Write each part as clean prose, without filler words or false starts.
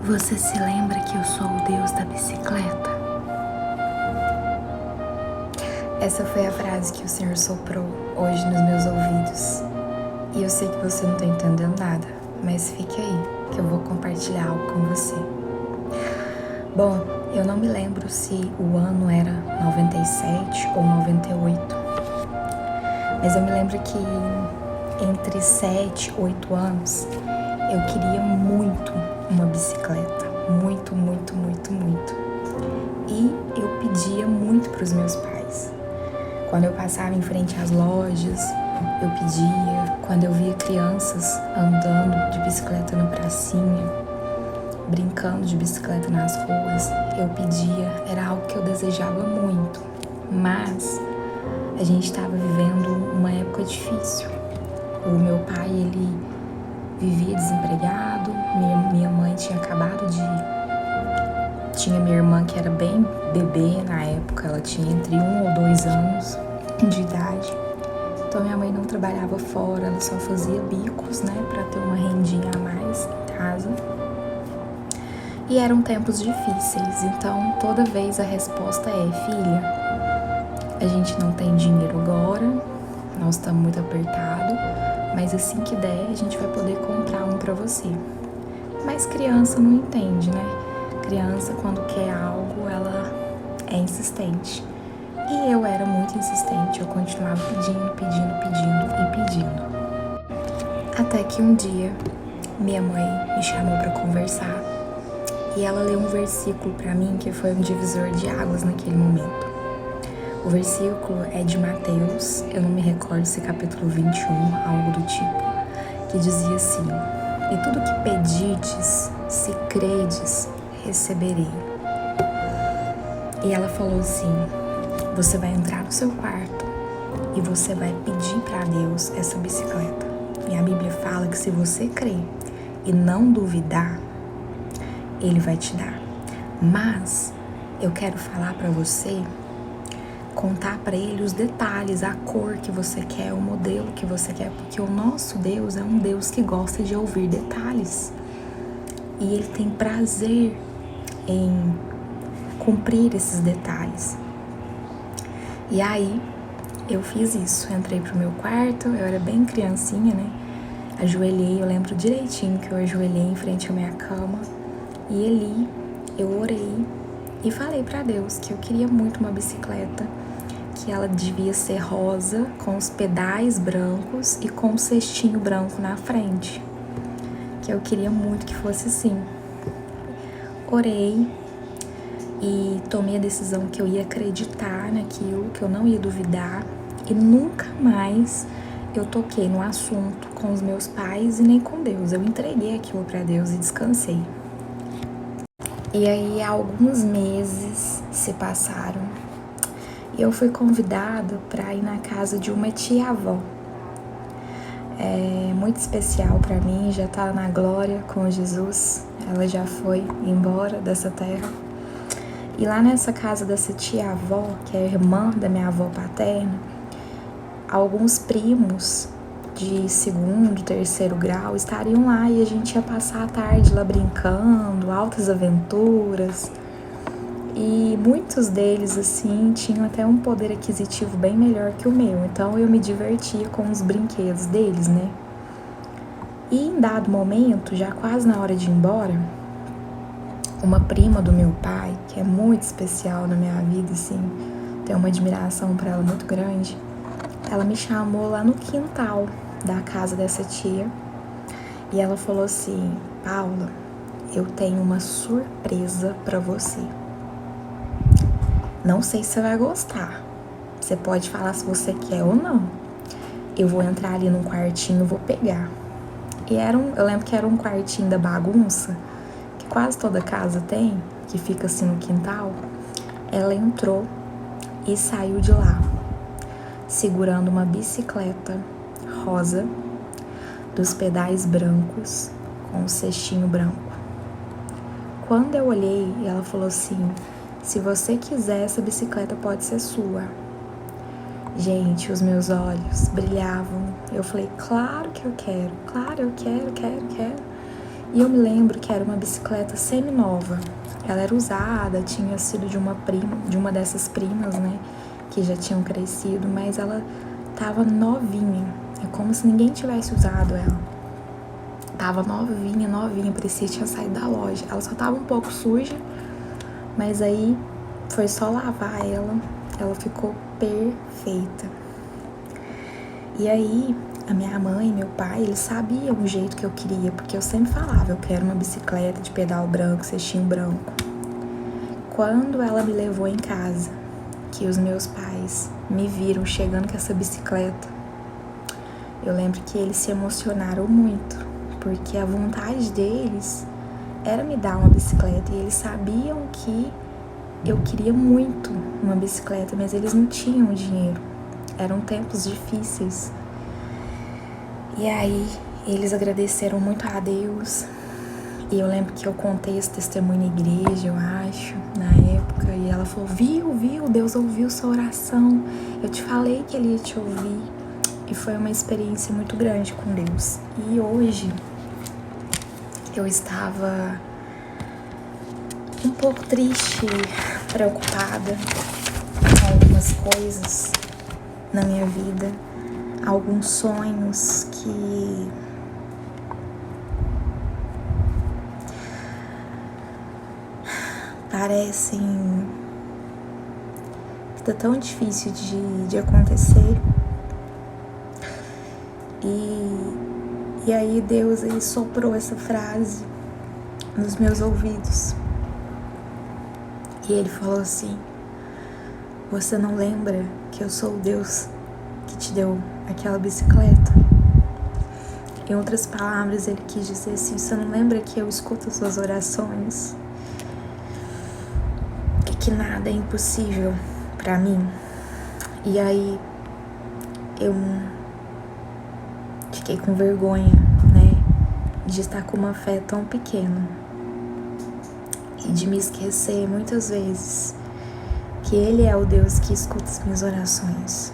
Você se lembra que eu sou o Deus da bicicleta? Essa foi a frase que o Senhor soprou hoje nos meus ouvidos. E eu sei que você não tá entendendo nada, mas fique aí, que eu vou compartilhar algo com você. Bom, eu não me lembro se o ano era 97 ou 98, mas eu me lembro que entre 7 e 8 anos eu queria muito uma bicicleta, muito. E eu pedia muito para os meus pais. Quando eu passava em frente às lojas, eu pedia. Quando eu via crianças andando de bicicleta na pracinha, brincando de bicicleta nas ruas, eu pedia. Era algo que eu desejava muito. Mas a gente estava vivendo uma época difícil. O meu pai, ele vivia desempregado, minha mãe tinha acabado de... Tinha minha irmã que era bem bebê na época, ela tinha entre 1 ou 2 anos de idade. Então minha mãe não trabalhava fora, ela só fazia bicos, né, pra ter uma rendinha a mais em casa. E eram tempos difíceis, então toda vez a resposta é: filha, a gente não tem dinheiro agora, nós estamos muito apertados, mas assim que der a gente vai poder comprar um pra você. Mas criança não entende, né? Criança, quando quer algo, ela é insistente. E eu era muito insistente, eu continuava pedindo. Até que um dia, minha mãe me chamou para conversar e ela leu um versículo para mim que foi um divisor de águas naquele momento. O versículo é de Mateus, eu não me recordo se é capítulo 21, algo do tipo, que dizia assim: e tudo que pedirdes, se credes, receberei. E ela falou assim: você vai entrar no seu quarto e você vai pedir para Deus essa bicicleta. E a Bíblia fala que se você crer e não duvidar, Ele vai te dar. Mas eu quero falar para você, contar para Ele os detalhes, a cor que você quer, o modelo que você quer, porque o nosso Deus é um Deus que gosta de ouvir detalhes. E Ele tem prazer em cumprir esses detalhes. E aí, eu fiz isso, entrei pro meu quarto, eu era bem criancinha, né? Ajoelhei, eu lembro direitinho que eu ajoelhei em frente à minha cama. E ali, eu orei e falei pra Deus que eu queria muito uma bicicleta, que ela devia ser rosa, com os pedais brancos e com um cestinho branco na frente. Que eu queria muito que fosse assim. Orei e tomei a decisão que eu ia acreditar naquilo, que eu não ia duvidar. E nunca mais eu toquei no assunto com os meus pais e nem com Deus. Eu entreguei aquilo para Deus e descansei. E aí alguns meses se passaram e eu fui convidada para ir na casa de uma tia-avó. É muito especial para mim, já tá na glória com Jesus. Ela já foi embora dessa terra. E lá nessa casa dessa tia-avó, que é irmã da minha avó paterna, alguns primos de 2º, 3º grau estariam lá e a gente ia passar a tarde lá brincando, altas aventuras. E muitos deles, assim, tinham até um poder aquisitivo bem melhor que o meu, então eu me divertia com os brinquedos deles, né? E em dado momento, já quase na hora de ir embora, uma prima do meu pai, que é muito especial na minha vida, assim, tenho uma admiração por ela muito grande, ela me chamou lá no quintal da casa dessa tia e ela falou assim: Paula, eu tenho uma surpresa pra você. Não sei se você vai gostar, você pode falar se você quer ou não. Eu vou entrar ali num quartinho, vou pegar. E eu lembro que era um quartinho da bagunça, que quase toda casa tem, que fica assim no quintal. Ela entrou e saiu de lá, segurando uma bicicleta rosa, dos pedais brancos, com um cestinho branco. Quando eu olhei, ela falou assim: se você quiser, essa bicicleta pode ser sua. Gente, os meus olhos brilhavam. Eu falei: claro que eu quero, claro, eu quero. E eu me lembro que era uma bicicleta semi-nova. Ela era usada, tinha sido de uma dessas primas, né, que já tinham crescido, mas ela tava novinha. É como se ninguém tivesse usado ela. Tava novinha, parecia que tinha saído da loja. Ela só tava um pouco suja, mas aí foi só lavar ela ficou perfeita. E aí, a minha mãe e meu pai, eles sabiam o jeito que eu queria, porque eu sempre falava, eu quero uma bicicleta de pedal branco, cestinho branco. Quando ela me levou em casa, que os meus pais me viram chegando com essa bicicleta, eu lembro que eles se emocionaram muito, porque a vontade deles era me dar uma bicicleta, e eles sabiam que eu queria muito uma bicicleta, mas eles não tinham dinheiro. Eram tempos difíceis. E aí, eles agradeceram muito a Deus. E eu lembro que eu contei esse testemunho na igreja, eu acho, na época. E ela falou, viu, Deus ouviu sua oração. Eu te falei que Ele ia te ouvir. E foi uma experiência muito grande com Deus. E hoje, eu estava um pouco triste, preocupada com algumas coisas na minha vida, alguns sonhos que parecem que tá tão difícil de acontecer. E aí Deus ele soprou essa frase nos meus ouvidos. E Ele falou assim, você não lembra que eu sou o Deus que te deu aquela bicicleta? Em outras palavras, Ele quis dizer assim, você não lembra que eu escuto as suas orações? E que nada é impossível pra mim? E aí, eu fiquei com vergonha, né, de estar com uma fé tão pequena e de me esquecer muitas vezes que Ele é o Deus que escuta as minhas orações.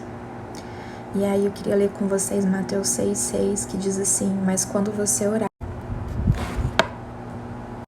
E aí eu queria ler com vocês Mateus 6,6, que diz assim, mas quando você orar,